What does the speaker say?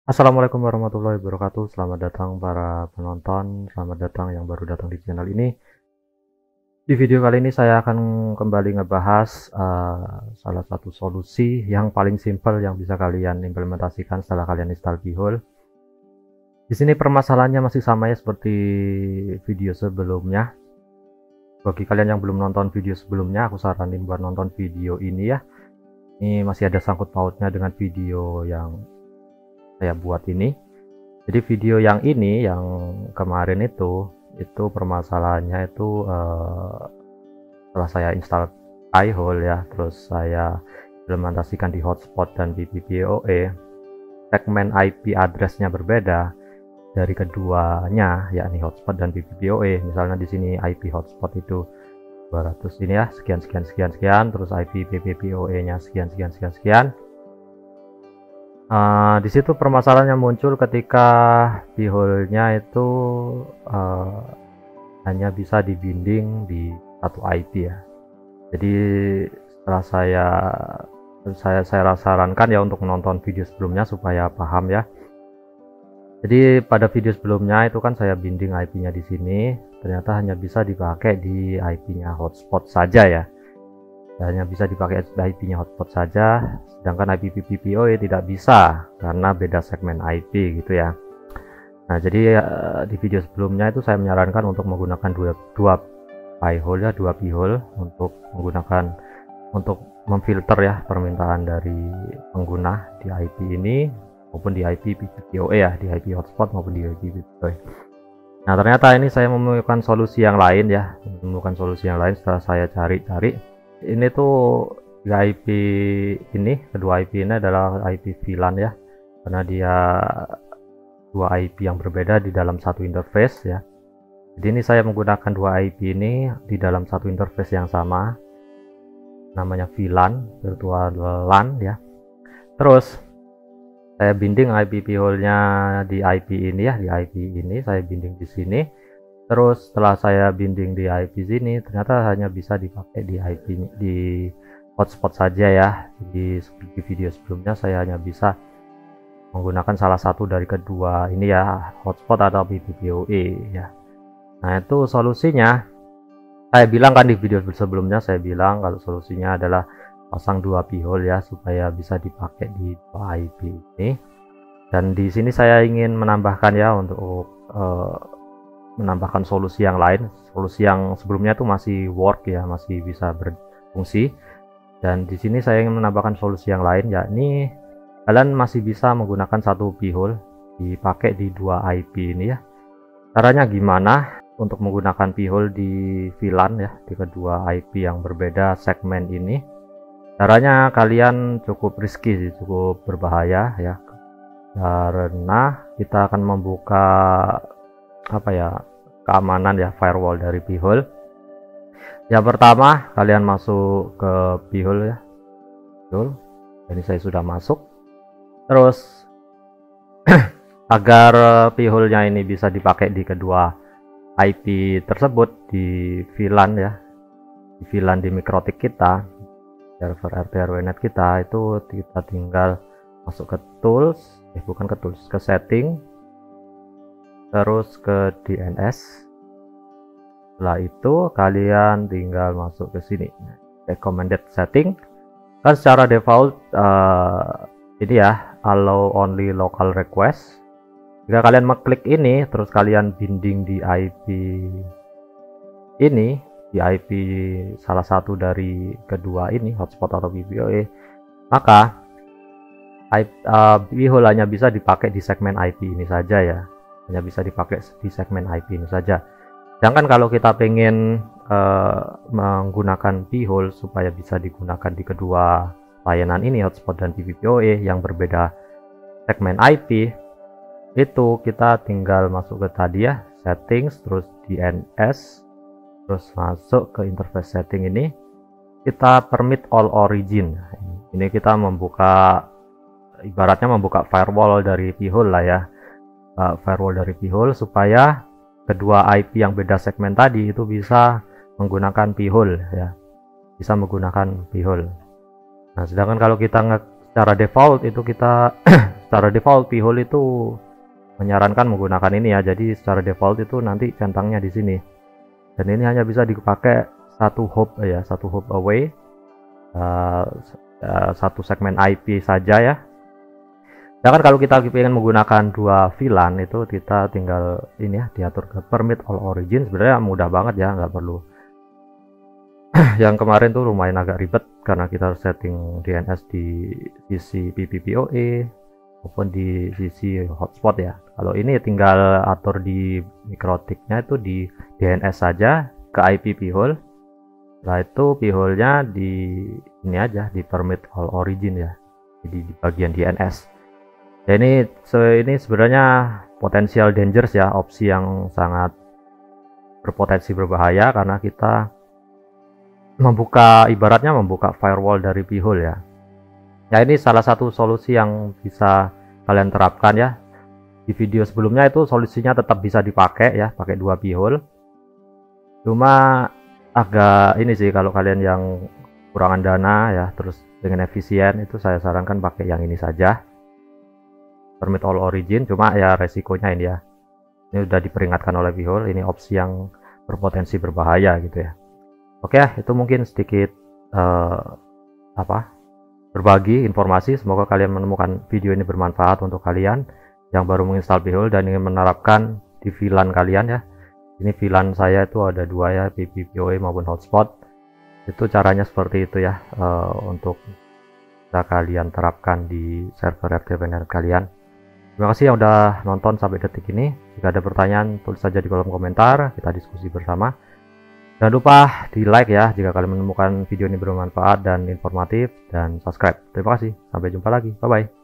Assalamualaikum warahmatullahi wabarakatuh. Selamat datang para penonton, selamat datang yang baru datang di channel ini. Di video kali ini saya akan kembali ngebahas salah satu solusi yang paling simpel yang bisa kalian implementasikan setelah kalian install Bihole. Di sini permasalahannya masih sama ya seperti video sebelumnya. Bagi kalian yang belum nonton video sebelumnya, aku saranin buat nonton video ini ya. Ini masih ada sangkut pautnya dengan video yang saya buat ini. Jadi video yang ini yang kemarin itu permasalahannya itu setelah saya install Bihole ya, terus saya implementasikan di hotspot dan BBPoE, segmen IP addressnya berbeda dari keduanya, yakni hotspot dan BBPoE. Misalnya di sini IP hotspot itu 200 ini ya, sekian sekian sekian sekian, terus IP BBPoE nya sekian sekian sekian sekian. Di situ permasalahannya muncul ketika Bihole-nya itu hanya bisa dibinding di satu IP ya. Jadi setelah saya sarankan ya untuk menonton video sebelumnya supaya paham ya. Jadi pada video sebelumnya itu kan saya binding IP-nya di sini, ternyata hanya bisa dipakai di IP-nya hotspot saja ya. Hanya bisa dipakai IP-nya hotspot saja, sedangkan IP BBPoE tidak bisa karena beda segmen IP gitu ya. Nah, jadi di video sebelumnya itu saya menyarankan untuk menggunakan dua Bihole ya, dua Bihole untuk memfilter ya permintaan dari pengguna di IP ini maupun di IP BBPoE ya, di IP hotspot maupun di IP BBPoE. Nah, ternyata ini saya menemukan solusi yang lain ya, setelah saya cari-cari. Ini tuh di IP ini, kedua IP ini adalah IP VLAN ya, karena dia dua IP yang berbeda di dalam satu interface ya. Jadi ini saya menggunakan dua IP ini di dalam satu interface yang sama, namanya VLAN, virtual LAN ya. Terus saya binding IP Bihole-nya di IP ini ya, di IP ini saya binding di sini. Terus setelah saya binding di IP sini, ternyata hanya bisa dipakai di IP di hotspot saja ya. Di video sebelumnya saya hanya bisa menggunakan salah satu dari kedua ini ya, hotspot atau BBPoE ya. Nah, itu solusinya. Saya bilang kan di video sebelumnya, saya bilang kalau solusinya adalah pasang dua Bihole ya supaya bisa dipakai di dua IP ini. Dan di sini saya ingin menambahkan ya untuk menambahkan solusi yang lain. Solusi yang sebelumnya itu masih work ya, masih bisa berfungsi. Dan di sini saya ingin menambahkan solusi yang lain, yakni kalian masih bisa menggunakan satu Bihole dipakai di dua IP ini ya. Caranya gimana untuk menggunakan Bihole di VLAN ya, di kedua IP yang berbeda segmen ini? Caranya kalian cukup risky, cukup berbahaya ya, karena kita akan membuka keamanan ya, firewall dari Bihole. Yang pertama, kalian masuk ke Bihole ya, ini saya sudah masuk. Terus agar Bihole-nya ini bisa dipakai di kedua IP tersebut di VLAN ya, di VLAN di Mikrotik kita, server RT/RW-net kita, itu kita tinggal masuk ke tools, ke setting, terus ke DNS. Setelah itu kalian tinggal masuk ke sini, recommended setting. Kan secara default ini ya, allow only local request. Jika kalian mengklik ini terus kalian binding di IP ini, di IP salah satu dari kedua ini, hotspot atau BBPoE, maka Bihole hanya bisa dipakai di segmen IP ini saja ya, hanya bisa dipakai di segmen IP ini saja. Sedangkan kalau kita pengen menggunakan Bihole supaya bisa digunakan di kedua layanan ini, hotspot dan BBPoE yang berbeda segmen IP, itu kita tinggal masuk ke tadi ya, settings, terus DNS, terus masuk ke interface setting ini, kita permit all origin. Ini kita membuka, ibaratnya membuka firewall dari Bihole lah ya, firewall dari Bihole supaya kedua IP yang beda segmen tadi itu bisa menggunakan Bihole ya, bisa menggunakan Bihole. Nah, sedangkan kalau kita secara default itu kita secara default P-hole itu menyarankan menggunakan ini ya. Jadi secara default itu nanti centangnya di sini. Dan ini hanya bisa dipakai satu hop ya, satu hop away, satu segmen IP saja ya. Sedangkan kalau kita ingin menggunakan dua VLAN itu kita tinggal ini ya, diatur ke permit all origin. Sebenarnya mudah banget ya, nggak perlu yang kemarin tuh lumayan agak ribet karena kita harus setting DNS di sisi PPPoE maupun di sisi hotspot ya. Kalau ini tinggal atur di mikrotiknya itu di DNS saja ke IP P-hole. Setelah itu P-hole-nya di ini aja, di permit all origin ya. Jadi di bagian DNS. Ya, ini sebenarnya potensial dangerous ya, opsi yang sangat berpotensi berbahaya karena kita ibaratnya membuka firewall dari P-hole ya. Ya, ini salah satu solusi yang bisa kalian terapkan ya. Di video sebelumnya itu solusinya tetap bisa dipakai ya, pakai dua P-hole. Cuma agak ini sih, kalau kalian yang kurangan dana ya, terus dengan efisien, itu saya sarankan pakai yang ini saja, permit all origin. Cuma ya resikonya ini ya, ini udah diperingatkan oleh P-hole, ini opsi yang berpotensi berbahaya gitu ya. Oke, itu mungkin sedikit berbagi informasi. Semoga kalian menemukan video ini bermanfaat untuk kalian yang baru menginstal P-hole dan ingin menerapkan di VLAN kalian ya. Ini VLAN saya itu ada dua ya, PPPoE maupun hotspot. Itu caranya seperti itu ya, untuk bisa kalian terapkan di server FTP kalian. Terima kasih yang udah nonton sampai detik ini. Jika ada pertanyaan, tulis saja di kolom komentar, kita diskusi bersama. Jangan lupa di like ya jika kalian menemukan video ini bermanfaat dan informatif, dan subscribe. Terima kasih, sampai jumpa lagi, bye bye.